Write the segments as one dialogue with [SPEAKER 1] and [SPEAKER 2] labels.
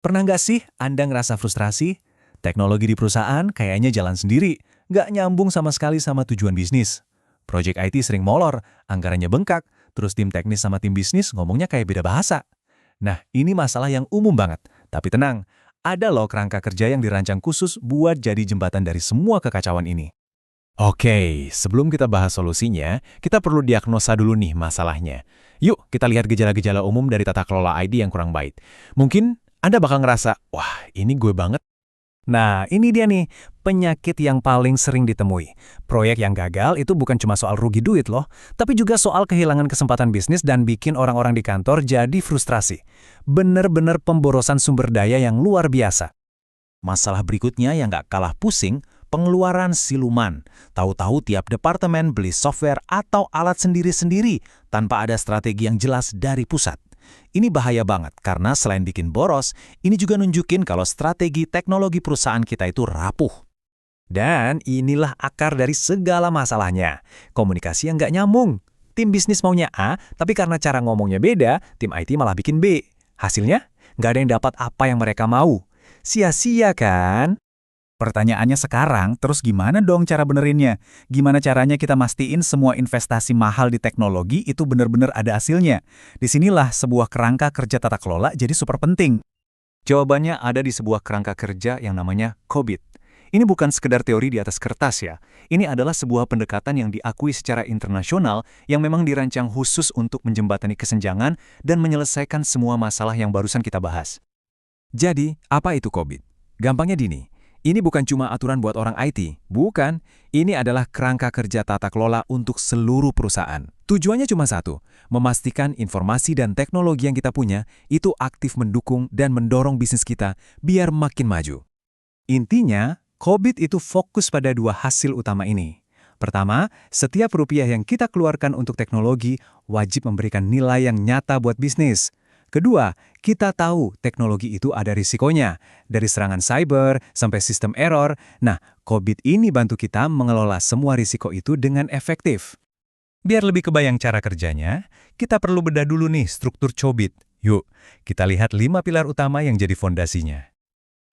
[SPEAKER 1] Pernah nggak sih Anda ngerasa frustrasi? Teknologi di perusahaan kayaknya jalan sendiri, nggak nyambung sama sekali sama tujuan bisnis. Project IT sering molor, anggarannya bengkak, terus tim teknis sama tim bisnis ngomongnya kayak beda bahasa. Nah, ini masalah yang umum banget. Tapi tenang, ada loh kerangka kerja yang dirancang khusus buat jadi jembatan dari semua kekacauan ini.
[SPEAKER 2] Oke, sebelum kita bahas solusinya, kita perlu diagnosa dulu nih masalahnya. Yuk, kita lihat gejala-gejala umum dari tata kelola ID yang kurang baik. Mungkin Anda bakal ngerasa, wah ini gue banget.
[SPEAKER 1] Nah, ini dia nih, penyakit yang paling sering ditemui. Proyek yang gagal itu bukan cuma soal rugi duit loh, tapi juga soal kehilangan kesempatan bisnis dan bikin orang-orang di kantor jadi frustrasi. Bener-bener pemborosan sumber daya yang luar biasa.
[SPEAKER 3] Masalah berikutnya yang nggak kalah pusing, pengeluaran siluman. Tahu-tahu tiap departemen beli software atau alat sendiri-sendiri tanpa ada strategi yang jelas dari pusat. Ini bahaya banget karena selain bikin boros, ini juga nunjukin kalau strategi teknologi perusahaan kita itu rapuh.
[SPEAKER 1] Dan inilah akar dari segala masalahnya. Komunikasi yang nggak nyambung. Tim bisnis maunya A, tapi karena cara ngomongnya beda, tim IT malah bikin B. Hasilnya, nggak ada yang dapat apa yang mereka mau. Sia-sia kan?
[SPEAKER 4] Pertanyaannya sekarang, terus gimana dong cara benerinnya? Gimana caranya kita mastiin semua investasi mahal di teknologi itu benar-benar ada hasilnya? Disinilah sebuah kerangka kerja tata kelola jadi super penting.
[SPEAKER 1] Jawabannya ada di sebuah kerangka kerja yang namanya COBIT. Ini bukan sekedar teori di atas kertas ya. Ini adalah sebuah pendekatan yang diakui secara internasional yang memang dirancang khusus untuk menjembatani kesenjangan dan menyelesaikan semua masalah yang barusan kita bahas. Jadi, apa itu COBIT? Gampangnya gini. Ini bukan cuma aturan buat orang IT, bukan. Ini adalah kerangka kerja tata kelola untuk seluruh perusahaan. Tujuannya cuma satu, memastikan informasi dan teknologi yang kita punya itu aktif mendukung dan mendorong bisnis kita biar makin maju. Intinya, COBIT itu fokus pada dua hasil utama ini. Pertama, setiap rupiah yang kita keluarkan untuk teknologi wajib memberikan nilai yang nyata buat bisnis. Kedua, kita tahu teknologi itu ada risikonya, dari serangan cyber sampai sistem error. Nah, COBIT ini bantu kita mengelola semua risiko itu dengan efektif. Biar lebih kebayang cara kerjanya, kita perlu bedah dulu nih struktur COBIT. Yuk, kita lihat 5 pilar utama yang jadi fondasinya.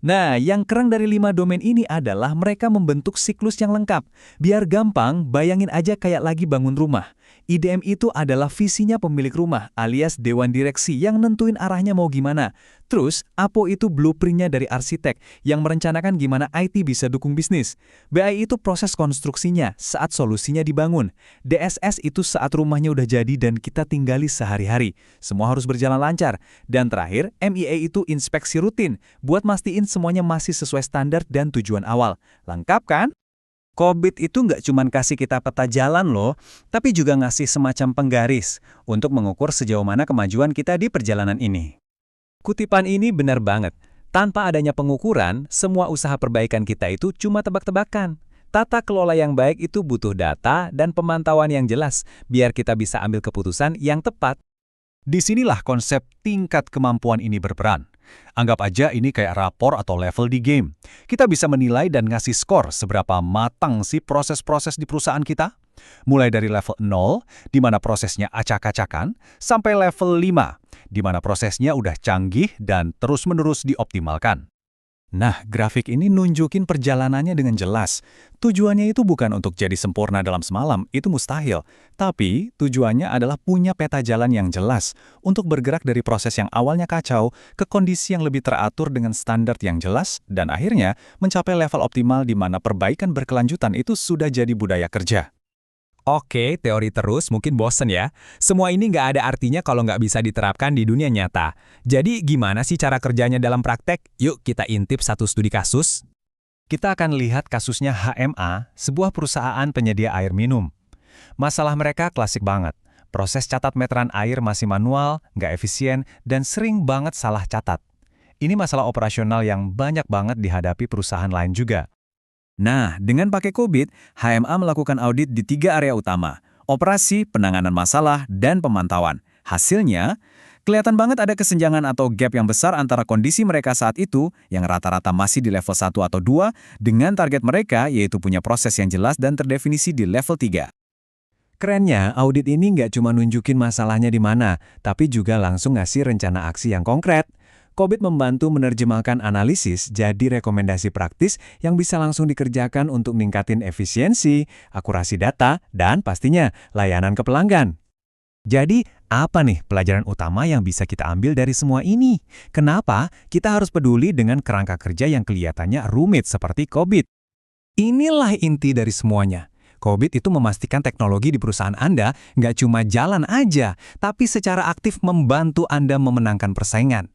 [SPEAKER 1] Nah, yang keren dari 5 domain ini adalah mereka membentuk siklus yang lengkap. Biar gampang, bayangin aja kayak lagi bangun rumah. IDM itu adalah visinya pemilik rumah alias dewan direksi yang nentuin arahnya mau gimana. Terus, APO itu blueprintnya dari arsitek yang merencanakan gimana IT bisa dukung bisnis. BI itu proses konstruksinya saat solusinya dibangun. DSS itu saat rumahnya udah jadi dan kita tinggali sehari-hari. Semua harus berjalan lancar. Dan terakhir, MEA itu inspeksi rutin buat mastiin semuanya masih sesuai standar dan tujuan awal. Lengkap kan? COBIT itu nggak cuma kasih kita peta jalan loh, tapi juga ngasih semacam penggaris untuk mengukur sejauh mana kemajuan kita di perjalanan ini. Kutipan ini benar banget. Tanpa adanya pengukuran, semua usaha perbaikan kita itu cuma tebak-tebakan. Tata kelola yang baik itu butuh data dan pemantauan yang jelas, biar kita bisa ambil keputusan yang tepat. Disinilah konsep tingkat kemampuan ini berperan. Anggap aja ini kayak rapor atau level di game. Kita bisa menilai dan ngasih skor seberapa matang sih proses-proses di perusahaan kita. Mulai dari level 0, di mana prosesnya acak-acakan, sampai level 5, di mana prosesnya udah canggih dan terus-menerus dioptimalkan. Nah, grafik ini nunjukin perjalanannya dengan jelas. Tujuannya itu bukan untuk jadi sempurna dalam semalam, itu mustahil. Tapi, tujuannya adalah punya peta jalan yang jelas untuk bergerak dari proses yang awalnya kacau ke kondisi yang lebih teratur dengan standar yang jelas dan akhirnya mencapai level optimal di mana perbaikan berkelanjutan itu sudah jadi budaya kerja. Oke, teori terus mungkin bosen ya. Semua ini nggak ada artinya kalau nggak bisa diterapkan di dunia nyata. Jadi gimana sih cara kerjanya dalam praktek? Yuk kita intip satu studi kasus. Kita akan lihat kasusnya HMA, sebuah perusahaan penyedia air minum. Masalah mereka klasik banget. Proses catat meteran air masih manual, nggak efisien, dan sering banget salah catat. Ini masalah operasional yang banyak banget dihadapi perusahaan lain juga. Nah, dengan pakai COBIT, HMA melakukan audit di 3 area utama, operasi, penanganan masalah, dan pemantauan. Hasilnya, kelihatan banget ada kesenjangan atau gap yang besar antara kondisi mereka saat itu, yang rata-rata masih di level 1 atau 2, dengan target mereka yaitu punya proses yang jelas dan terdefinisi di level 3. Kerennya, audit ini nggak cuma nunjukin masalahnya di mana, tapi juga langsung ngasih rencana aksi yang konkret. COBIT membantu menerjemahkan analisis jadi rekomendasi praktis yang bisa langsung dikerjakan untuk ningkatin efisiensi, akurasi data, dan pastinya layanan ke pelanggan. Jadi, apa nih pelajaran utama yang bisa kita ambil dari semua ini? Kenapa kita harus peduli dengan kerangka kerja yang kelihatannya rumit seperti COBIT?
[SPEAKER 4] Inilah inti dari semuanya. COBIT itu memastikan teknologi di perusahaan Anda nggak cuma jalan aja, tapi secara aktif membantu Anda memenangkan persaingan.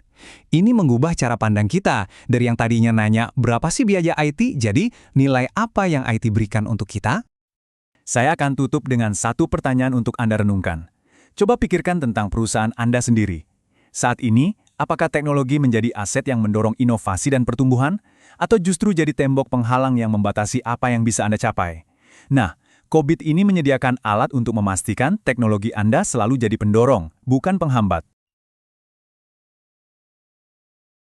[SPEAKER 4] Ini mengubah cara pandang kita dari yang tadinya nanya berapa sih biaya IT, jadi nilai apa yang IT berikan untuk kita? Saya akan tutup dengan satu pertanyaan untuk Anda renungkan. Coba pikirkan tentang perusahaan Anda sendiri. Saat ini, apakah teknologi menjadi aset yang mendorong inovasi dan pertumbuhan? Atau justru jadi tembok penghalang yang membatasi apa yang bisa Anda capai? Nah, COBIT ini menyediakan alat untuk memastikan teknologi Anda selalu jadi pendorong, bukan penghambat.